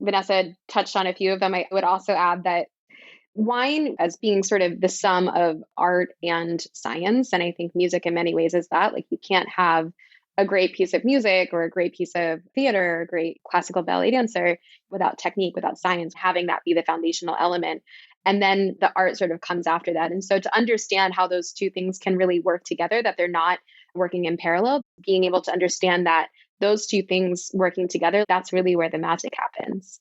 Vanessa touched on a few of them. I would also add that wine as being sort of the sum of art and science. And I think music in many ways is that. Like, you can't have a great piece of music or a great piece of theater or a great classical ballet dancer without technique, without science, having that be the foundational element. And then the art sort of comes after that. And so to understand how those two things can really work together, that they're not working in parallel, being able to understand that those two things working together, that's really where the magic happens.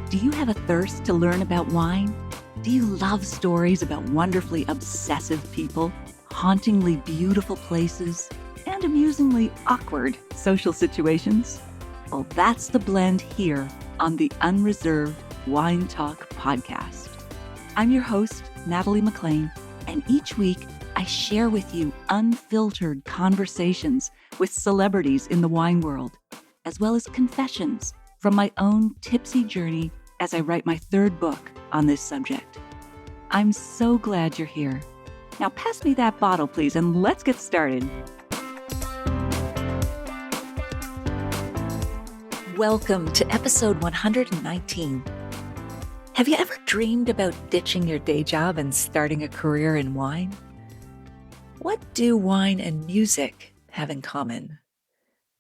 Do you have a thirst to learn about wine? Do you love stories about wonderfully obsessive people, hauntingly beautiful places, and amusingly awkward social situations? Well, that's the blend here on the Unreserved Wine Talk podcast. I'm your host, Natalie McClain, and each week I share with you unfiltered conversations with celebrities in the wine world, as well as confessions from my own tipsy journey as I write my third book on this subject. I'm so glad you're here. Now pass me that bottle, please, and let's get started. Welcome to episode 119. Have you ever dreamed about ditching your day job and starting a career in wine? What do wine and music have in common?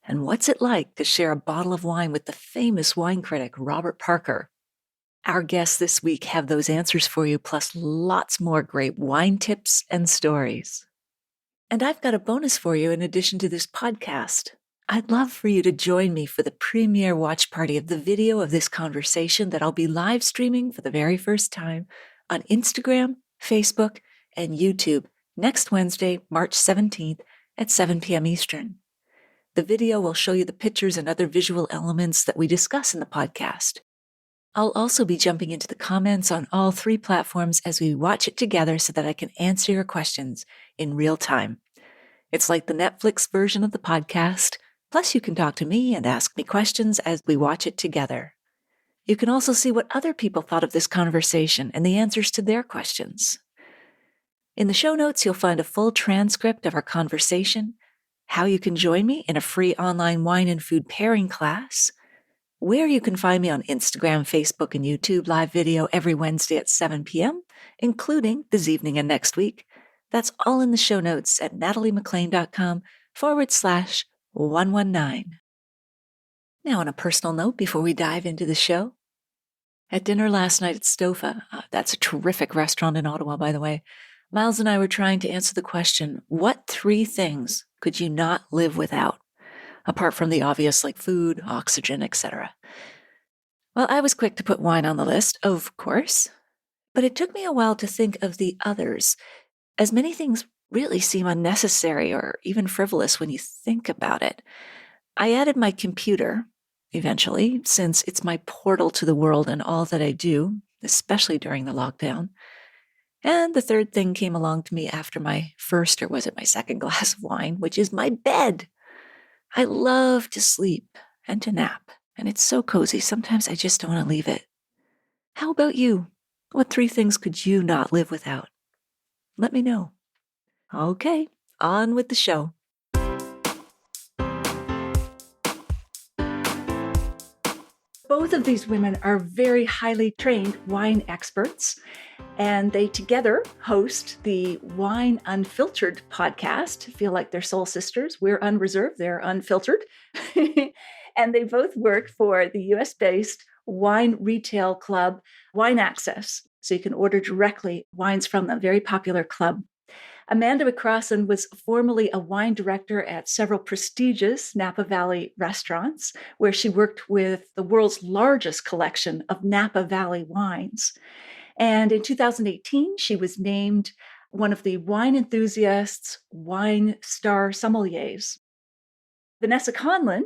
And what's it like to share a bottle of wine with the famous wine critic, Robert Parker? Our guests this week have those answers for you, plus lots more great wine tips and stories. And I've got a bonus for you in addition to this podcast. I'd love for you to join me for the premiere watch party of the video of this conversation that I'll be live streaming for the very first time on Instagram, Facebook, and YouTube next Wednesday, March 17th at 7 p.m. Eastern. The video will show you the pictures and other visual elements that we discuss in the podcast. I'll also be jumping into the comments on all three platforms as we watch it together so that I can answer your questions in real time. It's like the Netflix version of the podcast, plus you can talk to me and ask me questions as we watch it together. You can also see what other people thought of this conversation and the answers to their questions. In the show notes, you'll find a full transcript of our conversation, how you can join me in a free online wine and food pairing class, where you can find me on Instagram, Facebook, and YouTube live video every Wednesday at 7 p.m., including this evening and next week. That's all in the show notes at nataliemcclain.com/119. Now, on a personal note, before we dive into the show, at dinner last night at Stofa, that's a terrific restaurant in Ottawa, by the way, Miles and I were trying to answer the question, what three things could you not live without? Apart from the obvious like food, oxygen, etc. Well, I was quick to put wine on the list, of course, but it took me a while to think of the others, as many things really seem unnecessary or even frivolous when you think about it. I added my computer, eventually, since it's my portal to the world and all that I do, especially during the lockdown. And the third thing came along to me after my first, or was it my second glass of wine, which is my bed. I love to sleep and to nap, and it's so cozy. Sometimes I just don't want to leave it. How about you? What three things could you not live without? Let me know. Okay, on with the show. Both of these women are very highly trained wine experts, and they together host the Wine Unfiltered podcast. Feel like they're soul sisters. We're unreserved, they're unfiltered. And they both work for the US-based wine retail club, Wine Access. So you can order directly wines from them, very popular club. Amanda McCrossin was formerly a wine director at several prestigious Napa Valley restaurants, where she worked with the world's largest collection of Napa Valley wines. And in 2018, she was named one of the Wine Enthusiast's Wine Star Sommeliers. Vanessa Conlin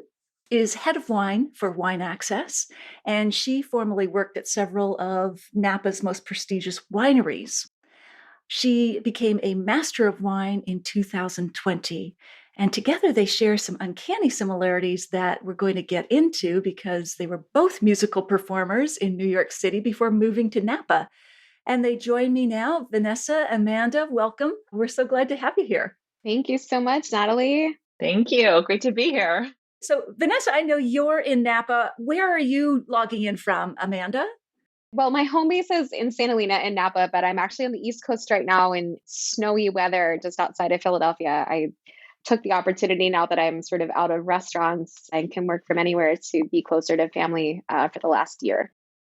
is head of wine for Wine Access, and she formerly worked at several of Napa's most prestigious wineries. She became a master of wine in 2020, and together they share some uncanny similarities that we're going to get into because they were both musical performers in New York City before moving to Napa. And they join me now. Vanessa, Amanda, welcome. We're so glad to have you here. Thank you so much, Natalie. Thank you. Great to be here. So, Vanessa, I know you're in Napa. Where are you logging in from, Amanda? Well, my home base is in Santa Lena in Napa, but I'm actually on the East Coast right now in snowy weather just outside of Philadelphia. I took the opportunity now that I'm sort of out of restaurants and can work from anywhere to be closer to family for the last year.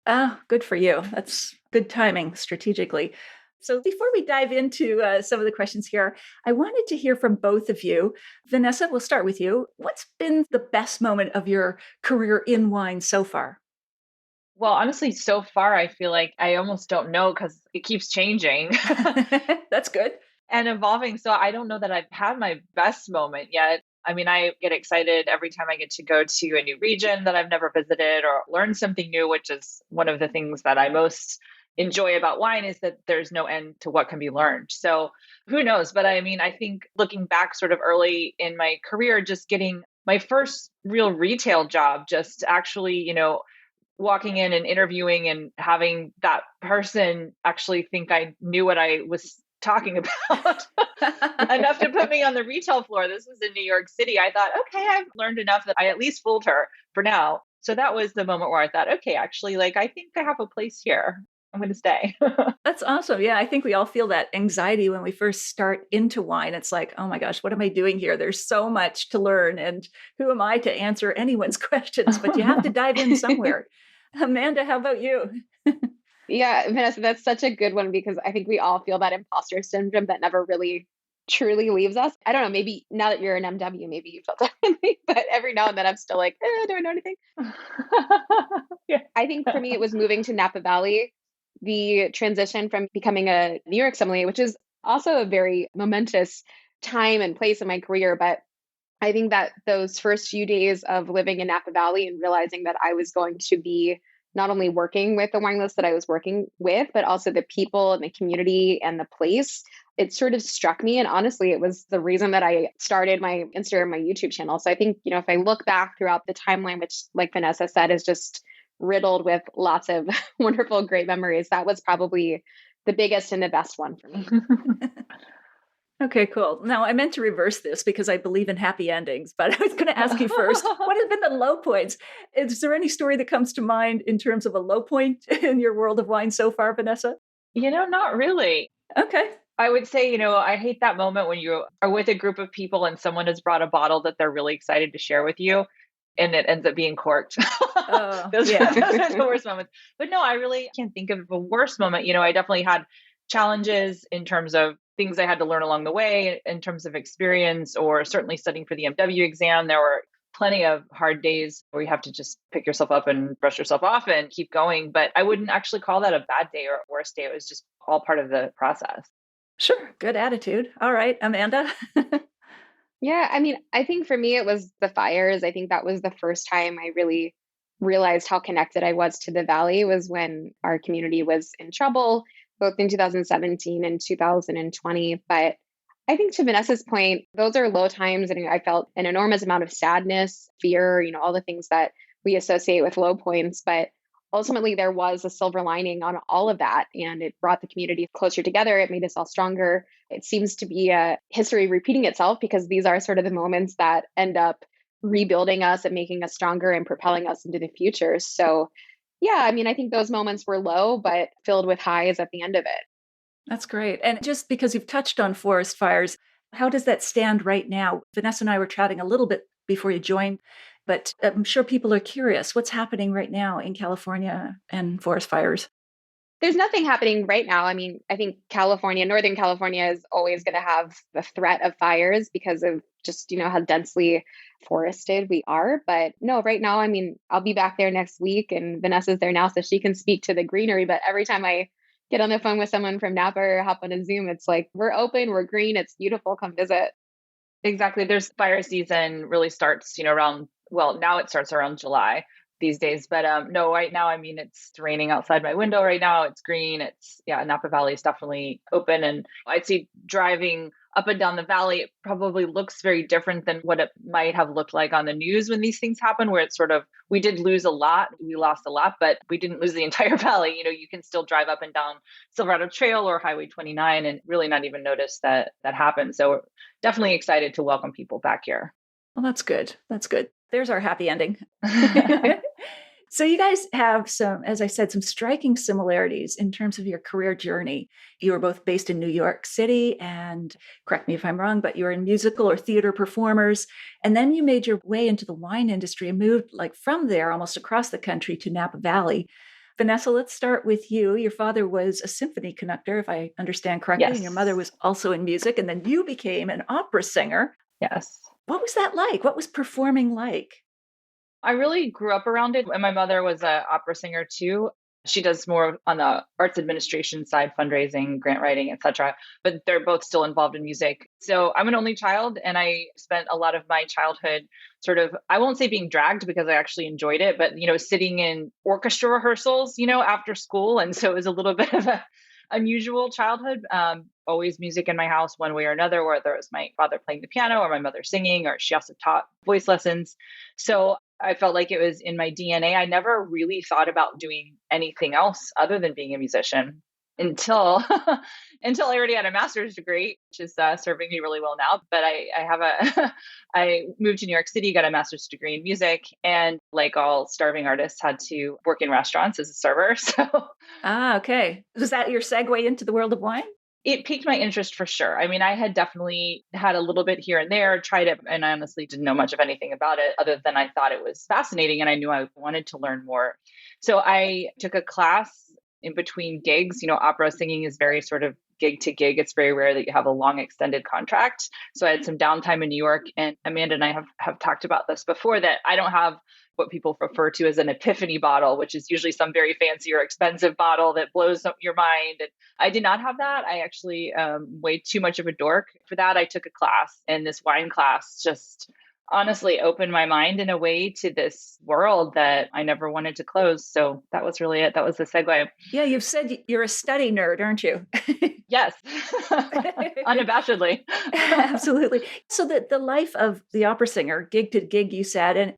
Ah, good for you. That's good timing strategically. So before we dive into some of the questions here, I wanted to hear from both of you. Vanessa, we'll start with you. What's been the best moment of your career in wine so far? Well, honestly, so far, I feel like I almost don't know because it keeps changing That's good. and evolving. So I don't know that I've had my best moment yet. I mean, I get excited every time I get to go to a new region that I've never visited or learn something new, which is one of the things that I most enjoy about wine is that there's no end to what can be learned. So who knows? But I mean, I think looking back sort of early in my career, just getting my first real retail job, just actually, walking in and interviewing and having that person actually think I knew what I was talking about enough to put me on the retail floor. This was in New York City. I thought, okay, I've learned enough that I at least fooled her for now. So that was the moment where I thought, okay, actually, I think I have a place here. I'm going to stay. That's awesome. Yeah, I think we all feel that anxiety when we first start into wine. It's like, oh my gosh, what am I doing here? There's so much to learn. And who am I to answer anyone's questions? But you have to dive in somewhere. Amanda, how about you? Yeah, Vanessa, that's such a good one because I think we all feel that imposter syndrome that never really truly leaves us. I don't know, maybe now that you're an MW, maybe you felt differently, but every now and then I'm still like, do I know anything? Yeah. I think for me, it was moving to Napa Valley, the transition from becoming a New York sommelier, which is also a very momentous time and place in my career. But I think that those first few days of living in Napa Valley and realizing that I was going to be not only working with the wine list that I was working with, but also the people and the community and the place, it sort of struck me. And honestly, it was the reason that I started my Instagram, my YouTube channel. So I think, if I look back throughout the timeline, which like Vanessa said, is just riddled with lots of wonderful, great memories, that was probably the biggest and the best one for me. Okay, cool. Now, I meant to reverse this because I believe in happy endings, but I was going to ask you first, what have been the low points? Is there any story that comes to mind in terms of a low point in your world of wine so far, Vanessa? Not really. Okay. I would say, I hate that moment when you are with a group of people and someone has brought a bottle that they're really excited to share with you and it ends up being corked. Those are the worst moments. But no, I really can't think of a worse moment. I definitely had challenges in terms of things I had to learn along the way in terms of experience or certainly studying for the MW exam. There were plenty of hard days where you have to just pick yourself up and brush yourself off and keep going. But I wouldn't actually call that a bad day or a worst day. It was just all part of the process. Sure. Good attitude. All right, Amanda. Yeah, I mean, I think for me, it was the fires. I think that was the first time I really realized how connected I was to the Valley was when our community was in trouble, both in 2017 and 2020. But I think to Vanessa's point, those are low times. And I felt an enormous amount of sadness, fear, all the things that we associate with low points. But ultimately, there was a silver lining on all of that. And it brought the community closer together. It made us all stronger. It seems to be a history repeating itself because these are sort of the moments that end up rebuilding us and making us stronger and propelling us into the future. So, yeah, I mean, I think those moments were low, but filled with highs at the end of it. That's great. And just because you've touched on forest fires, how does that stand right now? Vanessa and I were chatting a little bit before you joined, but I'm sure people are curious. What's happening right now in California and forest fires? There's nothing happening right now. I mean, I think Northern California is always going to have the threat of fires because of just, how densely forested we are. But no, right now, I mean, I'll be back there next week and Vanessa's there now so she can speak to the greenery. But every time I get on the phone with someone from Napa or hop on a Zoom, it's like, we're open, we're green, it's beautiful, come visit. Exactly. There's fire season really starts, now it starts around July these days. But no, right now, I mean, it's raining outside my window right now. It's green. Napa Valley is definitely open. And I'd say driving up and down the valley, it probably looks very different than what it might have looked like on the news when these things happen, where it's sort of, we did lose a lot. We lost a lot, but we didn't lose the entire valley. You can still drive up and down Silverado Trail or Highway 29 and really not even notice that happened. So we're definitely excited to welcome people back here. Well, that's good. That's good. There's our happy ending. So you guys have some, as I said, some striking similarities in terms of your career journey. You were both based in New York City, and correct me if I'm wrong, but you were in musical or theater performers. And then you made your way into the wine industry and moved from there almost across the country to Napa Valley. Vanessa, let's start with you. Your father was a symphony conductor, if I understand correctly, Yes. And your mother was also in music. And then you became an opera singer. Yes. What was that like? What was performing like? I really grew up around it. And my mother was an opera singer too. She does more on the arts administration side, fundraising, grant writing, etc. But they're both still involved in music. So I'm an only child, and I spent a lot of my childhood sort of, I won't say being dragged because I actually enjoyed it, but, sitting in orchestra rehearsals, after school. And so it was a little bit of a unusual childhood. Always music in my house one way or another, whether it was my father playing the piano or my mother singing, or she also taught voice lessons. So I felt like it was in my DNA. I never really thought about doing anything else other than being a musician until I already had a master's degree, which is serving me really well now. But I moved to New York City, got a master's degree in music, and like all starving artists, had to work in restaurants as a server. So okay. Was that your segue into the world of wine? It piqued my interest for sure. I mean, I had definitely had a little bit here and there, tried it, and I honestly didn't know much of anything about it other than I thought it was fascinating and I knew I wanted to learn more. So I took a class in between gigs. Opera singing is very sort of gig to gig. It's very rare that you have a long extended contract. So I had some downtime in New York, and Amanda and I have talked about this before, that I don't have what people refer to as an epiphany bottle, which is usually some very fancy or expensive bottle that blows up your mind. And I did not have that. I actually way too much of a dork for that. I took a class, and this wine class just honestly opened my mind in a way to this world that I never wanted to close. So that was really it. That was the segue. Yeah, you've said you're a study nerd, aren't you? Yes, unabashedly. Absolutely. So the life of the opera singer, gig to gig, you said, and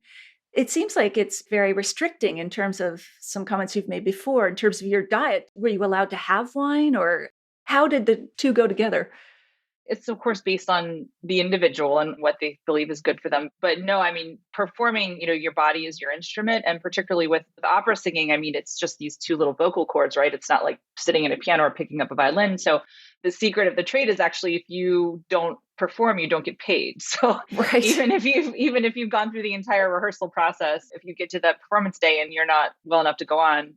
it seems like it's very restricting in terms of some comments you've made before, in terms of your diet. Were you allowed to have wine, or how did the two go together? It's of course based on the individual and what they believe is good for them. But no, I mean, performing, your body is your instrument. And particularly with opera singing, I mean, it's just these two little vocal cords, right? It's not like sitting in a piano or picking up a violin. So the secret of the trade is actually, if you don't perform, you don't get paid. So right. even if you've gone through the entire rehearsal process, if you get to that performance day and you're not well enough to go on,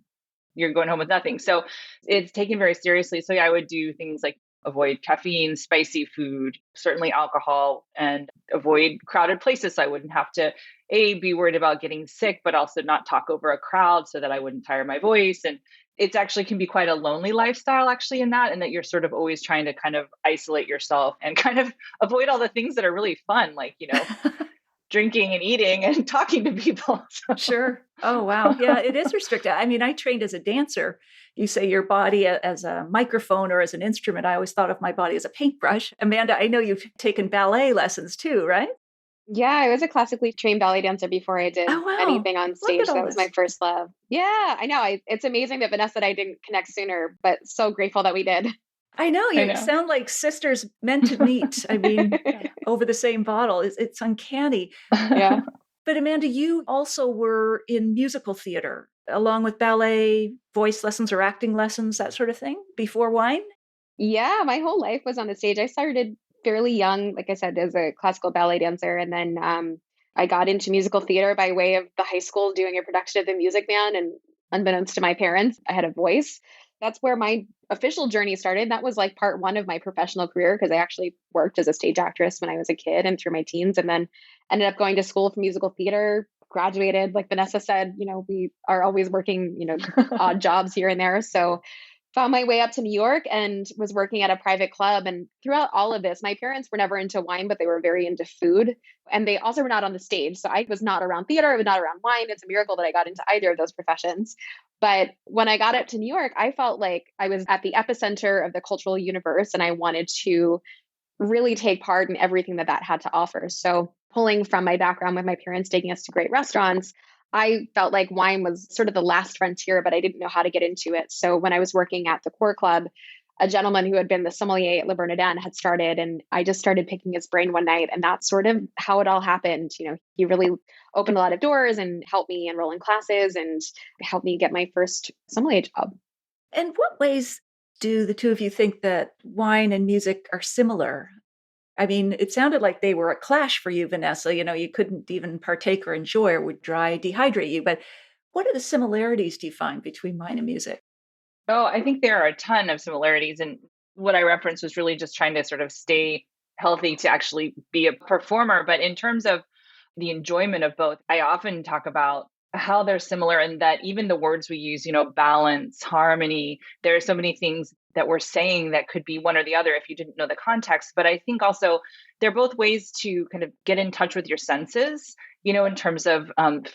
you're going home with nothing. So it's taken very seriously. So yeah, I would do things like avoid caffeine, spicy food, certainly alcohol, and avoid crowded places. So I wouldn't have to be worried about getting sick, but also not talk over a crowd so that I wouldn't tire my voice. And it actually can be quite a lonely lifestyle actually in that you're sort of always trying to kind of isolate yourself and kind of avoid all the things that are really fun, like, drinking and eating and talking to people. Sure. Oh, wow. Yeah, it is restricted. I mean, I trained as a dancer. You say your body as a microphone or as an instrument. I always thought of my body as a paintbrush. Amanda, I know you've taken ballet lessons too, right? Yeah, I was a classically trained ballet dancer before I did anything on stage. That was my first love. Yeah, I know. It's amazing that Vanessa and I didn't connect sooner, but so grateful that we did. I know. You sound like sisters meant to meet. I mean, over the same bottle. It's uncanny. Yeah. But Amanda, you also were in musical theater, along with ballet, voice lessons or acting lessons, that sort of thing, before wine? Yeah, my whole life was on the stage. I started fairly young, like I said, as a classical ballet dancer. And then I got into musical theater by way of the high school doing a production of The Music Man. And unbeknownst to my parents, I had a voice. That's where my official journey started. That was like part one of my professional career, because I actually worked as a stage actress when I was a kid and through my teens, and then ended up going to school for musical theater, graduated. Like Vanessa said, we are always working, odd jobs here and there. So found my way up to New York and was working at a private club. And throughout all of this, my parents were never into wine, but they were very into food. And they also were not on the stage. So I was not around theater. I was not around wine. It's a miracle that I got into either of those professions. But when I got up to New York, I felt like I was at the epicenter of the cultural universe. And I wanted to really take part in everything that had to offer. So, pulling from my background with my parents taking us to great restaurants, I felt like wine was sort of the last frontier, but I didn't know how to get into it. So, when I was working at the Core Club, a gentleman who had been the sommelier at Le Bernardin had started, and I just started picking his brain one night. And that's sort of how it all happened. He really opened a lot of doors and helped me enroll in classes and helped me get my first sommelier job. In what ways do the two of you think that wine and music are similar? I mean, it sounded like they were a clash for you, Vanessa. You couldn't even partake or enjoy or would dehydrate you. But what are the similarities do you find between wine and music? Oh, I think there are a ton of similarities. And what I referenced was really just trying to sort of stay healthy to actually be a performer. But in terms of the enjoyment of both, I often talk about how they're similar in that even the words we use, balance, harmony, there are so many things that we're saying that could be one or the other if you didn't know the context. But I think also they're both ways to kind of get in touch with your senses, in terms of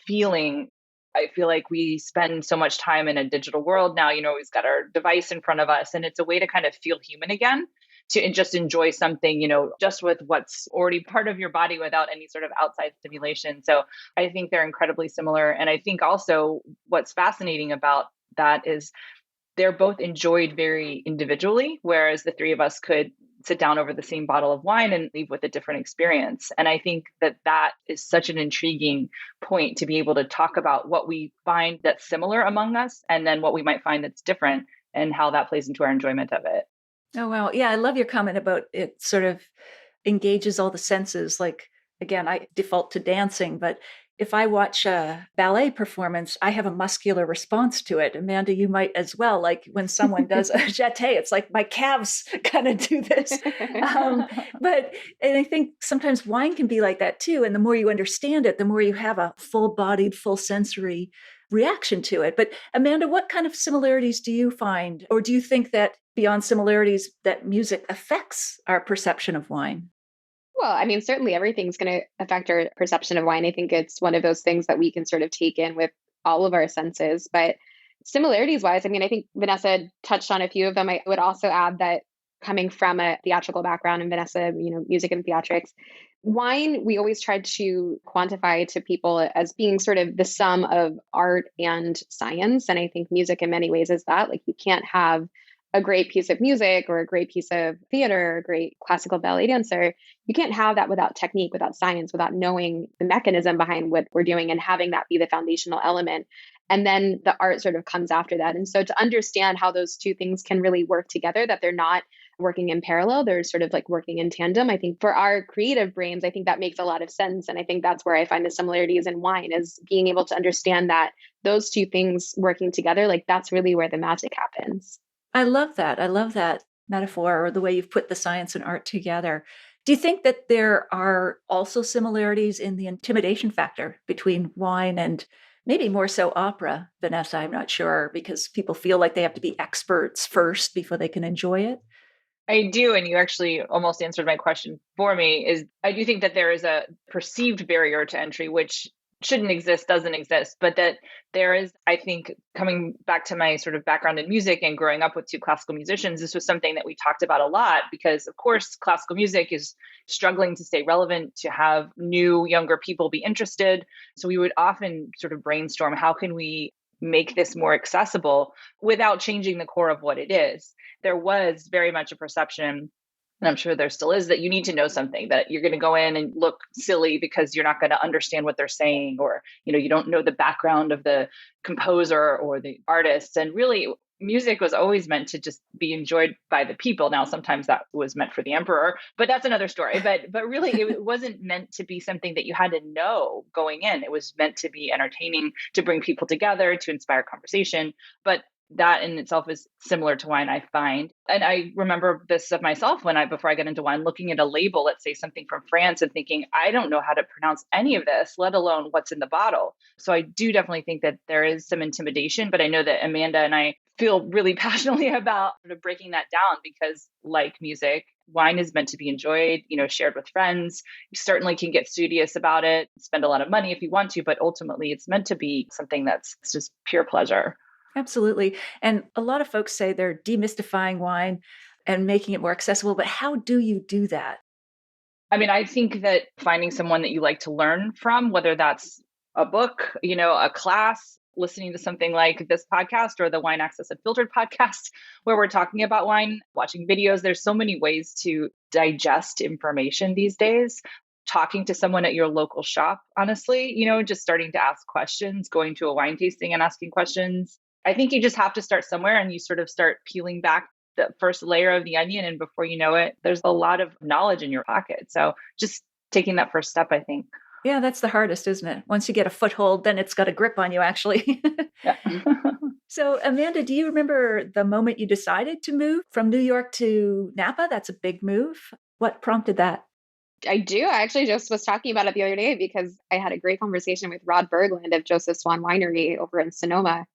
feeling. I feel like we spend so much time in a digital world now, we've got our device in front of us, and it's a way to kind of feel human again, to just enjoy something, just with what's already part of your body without any sort of outside stimulation. So I think they're incredibly similar. And I think also what's fascinating about that is they're both enjoyed very individually, whereas the three of us could sit down over the same bottle of wine and leave with a different experience. And I think that is such an intriguing point to be able to talk about what we find that's similar among us and then what we might find that's different and how that plays into our enjoyment of it. Oh, wow. Yeah, I love your comment about it sort of engages all the senses. Like, again, I default to dancing, but if I watch a ballet performance, I have a muscular response to it. Amanda, you might as well. Like when someone does a jeté, it's like my calves kind of do this. And I think sometimes wine can be like that too. And the more you understand it, the more you have a full-bodied, full sensory reaction to it. But Amanda, what kind of similarities do you find? Or do you think that beyond similarities, that music affects our perception of wine? Well, I mean, certainly everything's going to affect our perception of wine. I think it's one of those things that we can sort of take in with all of our senses. But similarities wise, I mean, I think Vanessa touched on a few of them. I would also add that coming from a theatrical background and Vanessa, music and theatrics, wine, we always tried to quantify to people as being sort of the sum of art and science. And I think music in many ways is that. Like you can't have a great piece of music or a great piece of theater or a great classical ballet dancer. You can't have that without technique, without science, without knowing the mechanism behind what we're doing and having that be the foundational element. And then the art sort of comes after that. And so to understand how those two things can really work together, that they're not working in parallel, they're sort of like working in tandem. I think for our creative brains, I think that makes a lot of sense. And I think that's where I find the similarities in wine is being able to understand that those two things working together, like that's really where the magic happens. I love that. I love that metaphor or the way you've put the science and art together. Do you think that there are also similarities in the intimidation factor between wine and maybe more so opera, Vanessa? I'm not sure, because people feel like they have to be experts first before they can enjoy it. I do. And you actually almost answered my question for me is I do think that there is a perceived barrier to entry, which shouldn't exist, doesn't exist, but that there is, I think, coming back to my sort of background in music and growing up with two classical musicians, this was something that we talked about a lot because, of course, classical music is struggling to stay relevant, to have new, younger people be interested. So we would often sort of brainstorm, how can we make this more accessible without changing the core of what it is? There was very much a perception, and I'm sure there still is, that you need to know something, that you're going to go in and look silly because you're not going to understand what they're saying, or, you don't know the background of the composer or the artist. And really, music was always meant to just be enjoyed by the people. Now, sometimes that was meant for the emperor, but that's another story. But really, it wasn't meant to be something that you had to know going in. It was meant to be entertaining, to bring people together, to inspire conversation. But that in itself is similar to wine, I find. And I remember this of myself before I got into wine, looking at a label, let's say something from France, and thinking, I don't know how to pronounce any of this, let alone what's in the bottle. So I do definitely think that there is some intimidation, but I know that Amanda and I feel really passionately about sort of breaking that down because, like music, wine is meant to be enjoyed, shared with friends. You certainly can get studious about it, spend a lot of money if you want to, but ultimately it's meant to be something that's just pure pleasure. Absolutely. And a lot of folks say they're demystifying wine. and making it more accessible. But how do you do that? I mean, I think that finding someone that you like to learn from, whether that's a book, a class, listening to something like this podcast or the Wine Access Unfiltered podcast, where we're talking about wine, watching videos. There's so many ways to digest information these days. Talking to someone at your local shop, honestly, just starting to ask questions, going to a wine tasting and asking questions. I think you just have to start somewhere, and you sort of start peeling back the first layer of the onion. And before you know it, there's a lot of knowledge in your pocket. So just taking that first step, I think. Yeah, that's the hardest, isn't it? Once you get a foothold, then it's got a grip on you, actually. Yeah. So, Amanda, do you remember the moment you decided to move from New York to Napa? That's a big move. What prompted that? I do. I actually just was talking about it the other day because I had a great conversation with Rod Berglund of Joseph Swan Winery over in Sonoma.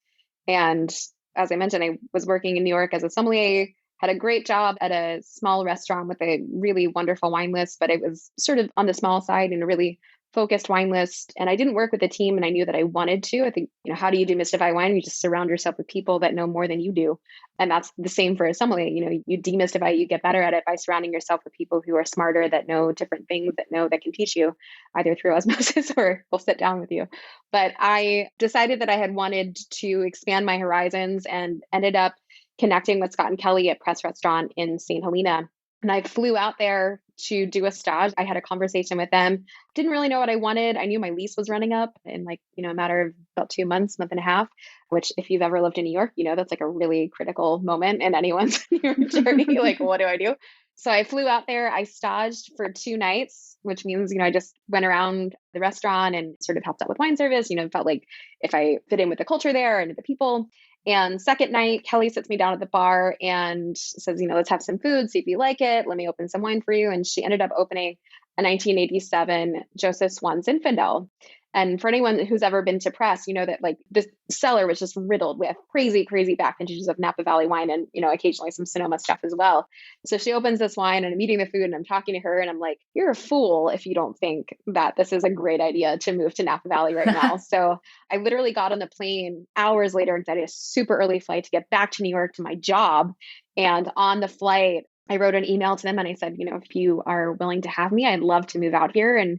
And as I mentioned, I was working in New York as a sommelier, had a great job at a small restaurant with a really wonderful wine list, but it was sort of on the small side and a really focused wine list. And I didn't work with a team, and I knew that I wanted to. I think, how do you demystify wine? You just surround yourself with people that know more than you do. And that's the same for a sommelier. You demystify, you get better at it by surrounding yourself with people who are smarter, that know different things, that can teach you either through osmosis or will sit down with you. But I decided that I had wanted to expand my horizons and ended up connecting with Scott and Kelly at Press Restaurant in St. Helena. And I flew out there to do a stage. I had a conversation with them. Didn't really know what I wanted. I knew my lease was running up in a matter of about 2 months, month and a half, which if you've ever lived in New York, that's like a really critical moment in anyone's New York journey. Like, what do I do? So I flew out there. I staged for 2 nights, which means, I just went around the restaurant and sort of helped out with wine service, felt like if I fit in with the culture there and the people. And second night, Kelly sits me down at the bar and says, let's have some food, see if you like it. Let me open some wine for you. And she ended up opening a 1987 Joseph Swan Zinfandel. And for anyone who's ever been to Press, that like this cellar was just riddled with crazy, crazy back vintages of Napa Valley wine and, occasionally some Sonoma stuff as well. So she opens this wine and I'm eating the food and I'm talking to her and I'm like, you're a fool if you don't think that this is a great idea to move to Napa Valley right now. So I literally got on the plane hours later and had a super early flight to get back to New York to my job. And on the flight, I wrote an email to them and I said, if you are willing to have me, I'd love to move out here. And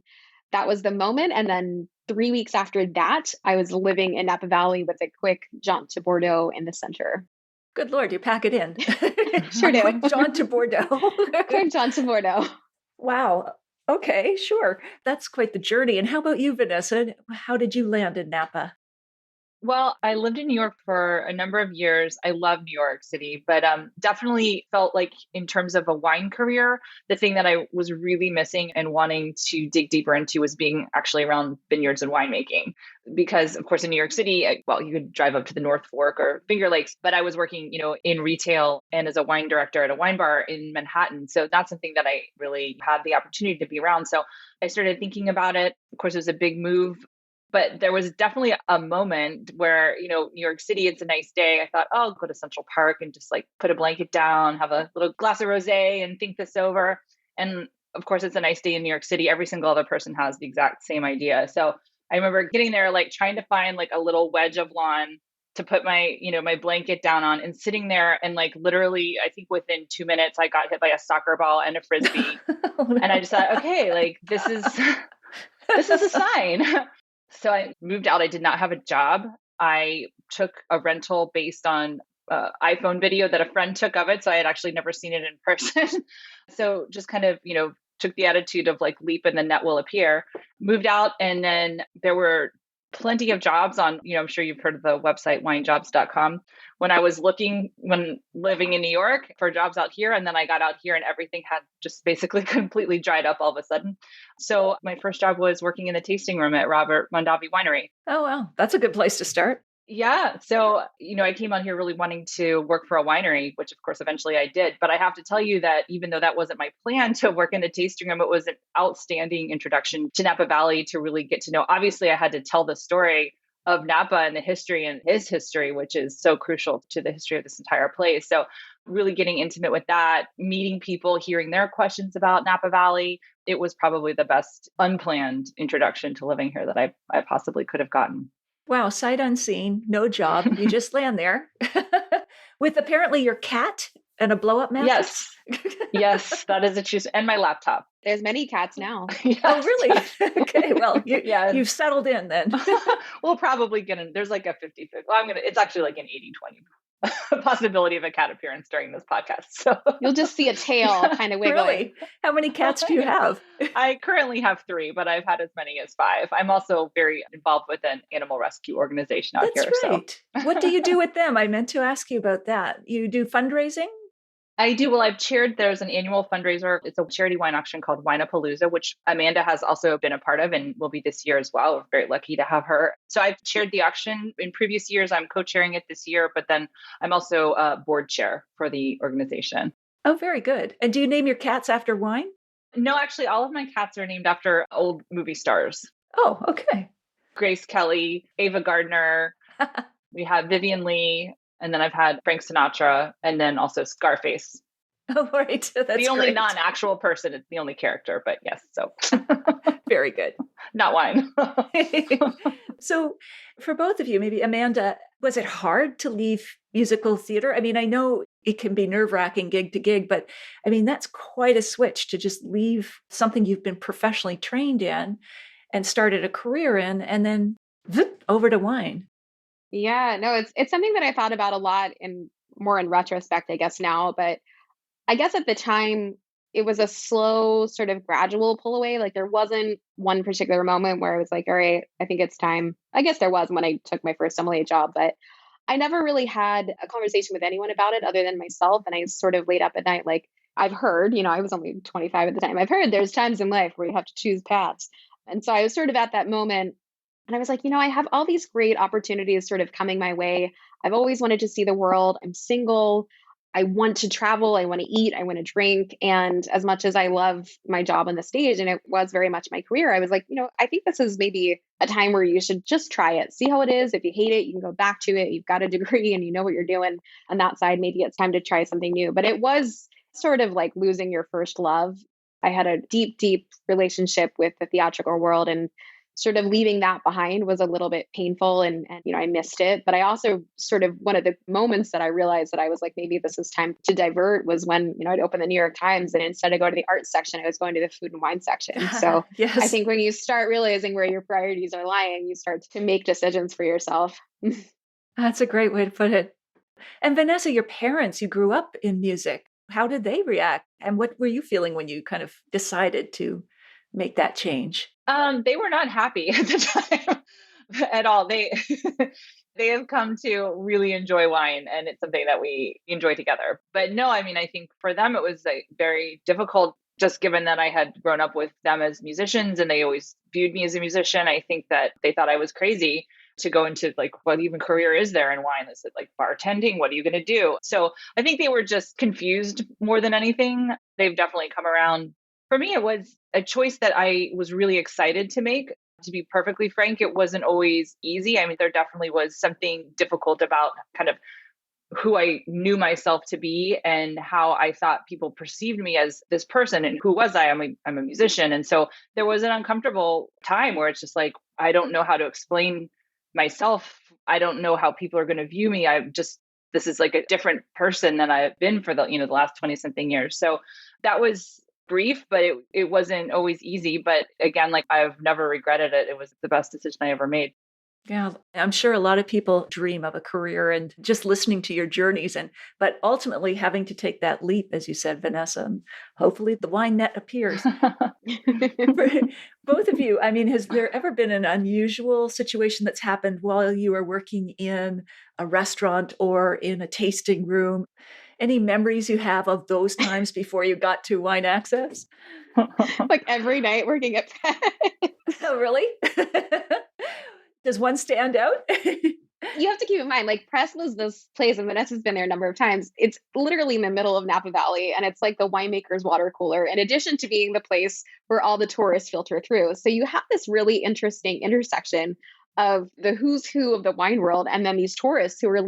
that was the moment. And then 3 weeks after that, I was living in Napa Valley with a quick jaunt to Bordeaux in the center. Good Lord, you pack it in. Sure do. Quick jaunt to Bordeaux. Quick jaunt to Bordeaux. Wow. Okay, sure. That's quite the journey. And how about you, Vanessa? How did you land in Napa? Well, I lived in New York for a number of years. I love New York City, but definitely felt like in terms of a wine career, the thing that I was really missing and wanting to dig deeper into was being actually around vineyards and winemaking. Because, of course, in New York City, you could drive up to the North Fork or Finger Lakes, but I was working, in retail and as a wine director at a wine bar in Manhattan. So that's something that I really had the opportunity to be around. So I started thinking about it. Of course, it was a big move. But there was definitely a moment where, New York City, it's a nice day. I thought, I'll go to Central Park and just like put a blanket down, have a little glass of rosé and think this over. And of course, it's a nice day in New York City. Every single other person has the exact same idea. So I remember getting there, like trying to find like a little wedge of lawn to put my, my blanket down on and sitting there. And like literally, I think within 2 minutes, I got hit by a soccer ball and a Frisbee. Oh, no. And I just thought, okay, like this is a sign. So I moved out. I did not have a job. I took a rental based on iPhone video that a friend took of it. So I had actually never seen it in person. So just kind of, took the attitude of like leap and the net will appear, moved out. And then there were plenty of jobs on, I'm sure you've heard of the website winejobs.com. When I was looking, when living in New York for jobs out here, and then I got out here and everything had just basically completely dried up all of a sudden. So my first job was working in the tasting room at Robert Mondavi Winery. Oh, wow. That's a good place to start. Yeah. So, I came on here really wanting to work for a winery, which of course eventually I did. But I have to tell you that even though that wasn't my plan to work in the tasting room, it was an outstanding introduction to Napa Valley to really get to know. Obviously, I had to tell the story of Napa and the history and his history, which is so crucial to the history of this entire place. So really getting intimate with that, meeting people, hearing their questions about Napa Valley. It was probably the best unplanned introduction to living here that I possibly could have gotten. Wow, sight unseen, no job. You just land there with apparently your cat And a blow-up mattress? Yes. Yes, that is a choose. And my laptop. There's many cats now. Yes. Oh, really? Okay. Well, Yeah. you've settled in then. We'll probably get in. There's like a 50-50. Well, it's actually like an 80-20 possibility of a cat appearance during this podcast. So You'll just see a tail kind of wiggling. Really? How many cats do you have? I currently have 3, but I've had as many as 5. I'm also very involved with an animal rescue organization out That's here. right. So. What do you do with them? I meant to ask you about that. You do fundraising? I do. Well, I've chaired, there's an annual fundraiser. It's a charity wine auction called Wineapalooza, which Amanda has also been a part of and will be this year as well. We're very lucky to have her. So I've chaired the auction in previous years. I'm co-chairing it this year, but then I'm also a board chair for the organization. Oh, very good. And do you name your cats after wine? No, actually, all of my cats are named after old movie stars. Oh, okay. Grace Kelly, Ava Gardner. We have Vivian Leigh. And then I've had Frank Sinatra and then also Scarface. Oh, right. That's the only great. non-actual person. It's the only character, but yes. So very good. Not wine. So for both of you, maybe Amanda, was it hard to leave musical theater? I mean, I know it can be nerve-wracking gig to gig, but I mean, that's quite a switch to just leave something you've been professionally trained in and started a career in and then over to wine. Yeah, no, it's something that I thought about a lot in retrospect, I guess now, but I guess at the time it was a slow sort of gradual pull away. Like there wasn't one particular moment where I was like, all right, I think it's time. I guess there was when I took my first sommelier job, but I never really had a conversation with anyone about it other than myself. And I sort of laid up at night, like I've heard, I was only 25 at the time. I've heard there's times in life where you have to choose paths. And so I was sort of at that moment. And I was like, I have all these great opportunities sort of coming my way. I've always wanted to see the world. I'm single. I want to travel. I want to eat. I want to drink. And as much as I love my job on the stage, and it was very much my career, I was like, I think this is maybe a time where you should just try it. See how it is. If you hate it, you can go back to it. You've got a degree and you know what you're doing on that side. Maybe it's time to try something new. But it was sort of like losing your first love. I had a deep, deep relationship with the theatrical world, and sort of leaving that behind was a little bit painful and I missed it. But I also sort of, one of the moments that I realized that I was like, maybe this is time to divert was when, I'd open the New York Times and instead of going to the arts section, I was going to the food and wine section. So yes. I think when you start realizing where your priorities are lying, you start to make decisions for yourself. That's a great way to put it. And Vanessa, your parents, you grew up in music. How did they react? And what were you feeling when you kind of decided to make that change? They were not happy at the time at all. They have come to really enjoy wine, and it's something that we enjoy together. But no, I think for them it was very difficult, just given that I had grown up with them as musicians, and they always viewed me as a musician. I think that they thought I was crazy to go into what even career is there in wine? Is it like bartending? What are you going to do? So I think they were just confused more than anything. They've definitely come around. For me, it was a choice that I was really excited to make. To be perfectly frank, it wasn't always easy. There definitely was something difficult about kind of who I knew myself to be and how I thought people perceived me as this person. And who was I? I'm a musician. And so there was an uncomfortable time where it's just like, I don't know how to explain myself. I don't know how people are going to view me. This is like a different person than I've been for the last 20 something years. So that was brief, but it wasn't always easy. But again, I've never regretted it. It was the best decision I ever made. Yeah, I'm sure a lot of people dream of a career and just listening to your journeys, but ultimately having to take that leap, as you said, Vanessa, and hopefully the wine net appears. For both of you, has there ever been an unusual situation that's happened while you are working in a restaurant or in a tasting room? Any memories you have of those times before you got to Wine Access? Every night working at Press. Oh, really? Does one stand out? You have to keep in mind, Press was this place, and Vanessa's been there a number of times. It's literally in the middle of Napa Valley, and it's like the winemaker's water cooler, in addition to being the place where all the tourists filter through. So you have this really interesting intersection of the who's who of the wine world, and then these tourists who are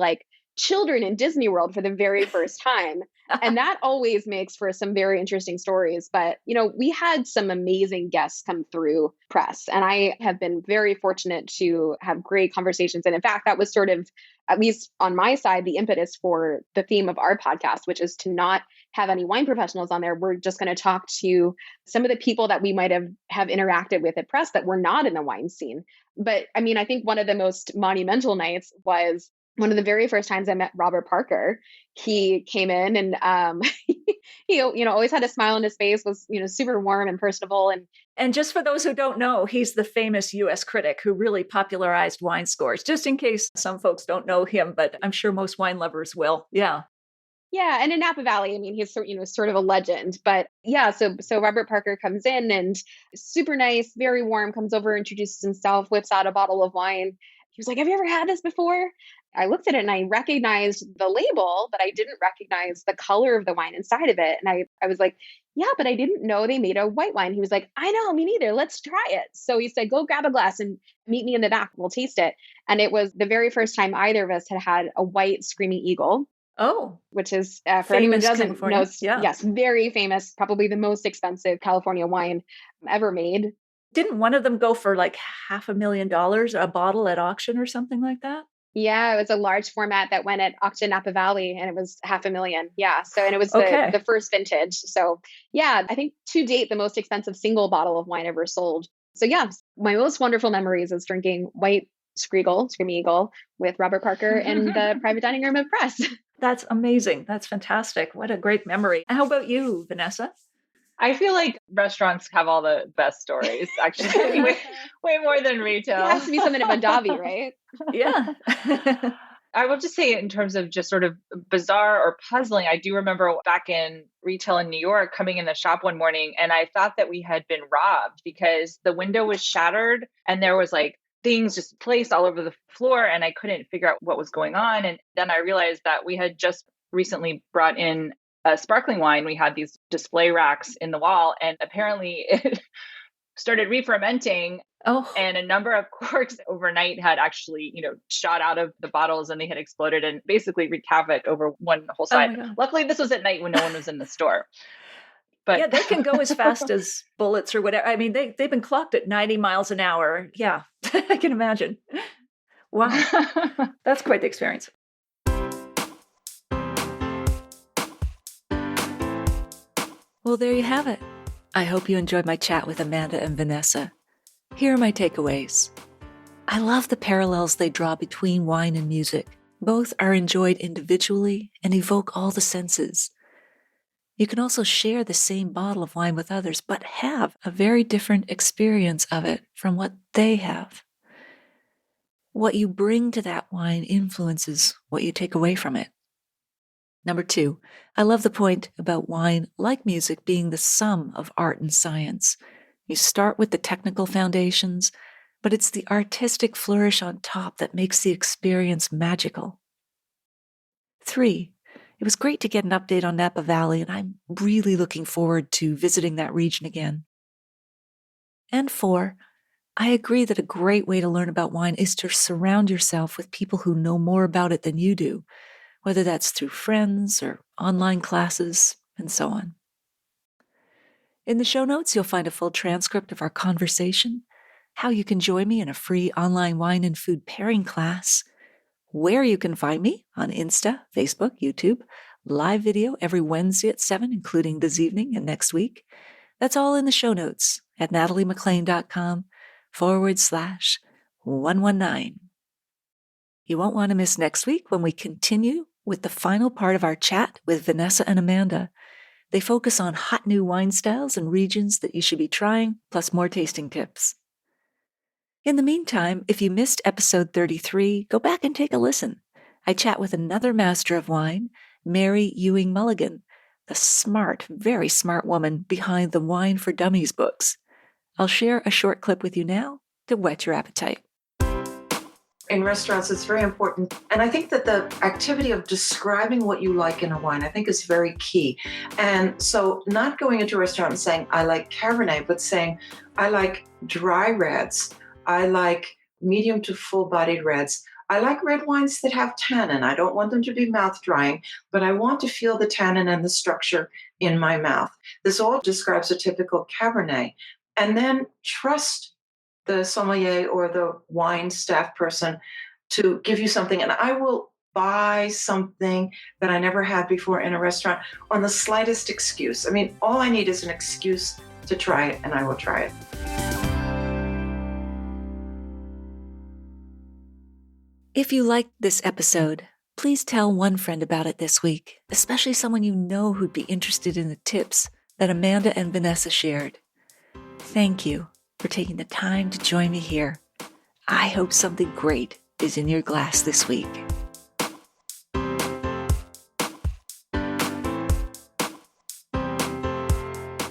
children in Disney World for the very first time. And that always makes for some very interesting stories. But, we had some amazing guests come through press, and I have been very fortunate to have great conversations. And in fact, that was sort of, at least on my side, the impetus for the theme of our podcast, which is to not have any wine professionals on there. We're just going to talk to some of the people that we might have interacted with at press that were not in the wine scene. But I mean, I think one of the most monumental nights was one of the very first times I met Robert Parker. He came in and he always had a smile on his face, was super warm and personable. And just for those who don't know, he's the famous US critic who really popularized wine scores, just in case some folks don't know him, but I'm sure most wine lovers will. Yeah. Yeah. And in Napa Valley, I mean, he's sort of a legend. But yeah, so Robert Parker comes in and super nice, very warm, comes over, introduces himself, whips out a bottle of wine. He was like, "Have you ever had this before?" I looked at it and I recognized the label, but I didn't recognize the color of the wine inside of it. And I was like, "Yeah, but I didn't know they made a white wine." He was like, "I know, me neither. Let's try it." So he said, "Go grab a glass and meet me in the back. We'll taste it." And it was the very first time either of us had a white Screaming Eagle. Oh, which is, for anyone who doesn't know, yeah. Yes, very famous, probably the most expensive California wine ever made. Didn't one of them go for like $500,000 a bottle at auction or something like that? Yeah, it was a large format that went at auction Napa Valley, and it was $500,000. Yeah. So, and it was the first vintage. So yeah, I think to date, the most expensive single bottle of wine ever sold. So yeah, my most wonderful memories is drinking white Screaming Eagle with Robert Parker in the private dining room of press. That's amazing. That's fantastic. What a great memory. How about you, Vanessa? I feel like restaurants have all the best stories, actually, way more than retail. It has to be something at Mondavi, right? Yeah. I will just say, in terms of just sort of bizarre or puzzling, I do remember back in retail in New York, coming in the shop one morning, and I thought that we had been robbed because the window was shattered and there was like things just placed all over the floor, and I couldn't figure out what was going on. And then I realized that we had just recently brought in a sparkling wine. We had these display racks in the wall, and apparently it started re-fermenting. Oh. And a number of corks overnight had actually, shot out of the bottles, and they had exploded and basically wreaked havoc over one whole side. Luckily, this was at night when no one was in the store. But yeah, they can go as fast as bullets or whatever. I mean, they've been clocked at 90 miles an hour. Yeah, I can imagine. Wow. That's quite the experience. Well, there you have it. I hope you enjoyed my chat with Amanda and Vanessa. Here are my takeaways. I love the parallels they draw between wine and music. Both are enjoyed individually and evoke all the senses. You can also share the same bottle of wine with others, but have a very different experience of it from what they have. What you bring to that wine influences what you take away from it. Number 2, I love the point about wine, like music, being the sum of art and science. You start with the technical foundations, but it's the artistic flourish on top that makes the experience magical. 3, it was great to get an update on Napa Valley, and I'm really looking forward to visiting that region again. And 4, I agree that a great way to learn about wine is to surround yourself with people who know more about it than you do, whether that's through friends or online classes, and so on. In the show notes, you'll find a full transcript of our conversation, how you can join me in a free online wine and food pairing class, where you can find me on Insta, Facebook, YouTube, live video every Wednesday at 7, including this evening and next week. That's all in the show notes at nataliemclean.com/119. You won't want to miss next week when we continue with the final part of our chat with Vanessa and Amanda. They focus on hot new wine styles and regions that you should be trying, plus more tasting tips. In the meantime, if you missed episode 33, go back and take a listen. I chat with another master of wine, Mary Ewing Mulligan, the smart, very smart woman behind the Wine for Dummies books. I'll share a short clip with you now to whet your appetite. In restaurants, it's very important. And I think that the activity of describing what you like in a wine, I think is very key. And so not going into a restaurant and saying, I like Cabernet, but saying, I like dry reds. I like medium to full-bodied reds. I like red wines that have tannin. I don't want them to be mouth drying, but I want to feel the tannin and the structure in my mouth. This all describes a typical Cabernet. And then trust the sommelier or the wine staff person to give you something. And I will buy something that I never had before in a restaurant on the slightest excuse. I mean, all I need is an excuse to try it, and I will try it. If you liked this episode, please tell one friend about it this week, especially someone you know who'd be interested in the tips that Amanda and Vanessa shared. Thank you for taking the time to join me here. I hope something great is in your glass this week.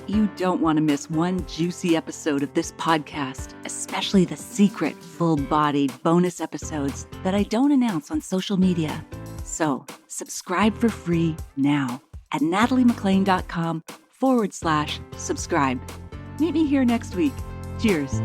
You don't want to miss one juicy episode of this podcast, especially the secret, full-bodied bonus episodes that I don't announce on social media. So subscribe for free now at nataliemclean.com/subscribe. Meet me here next week. Cheers.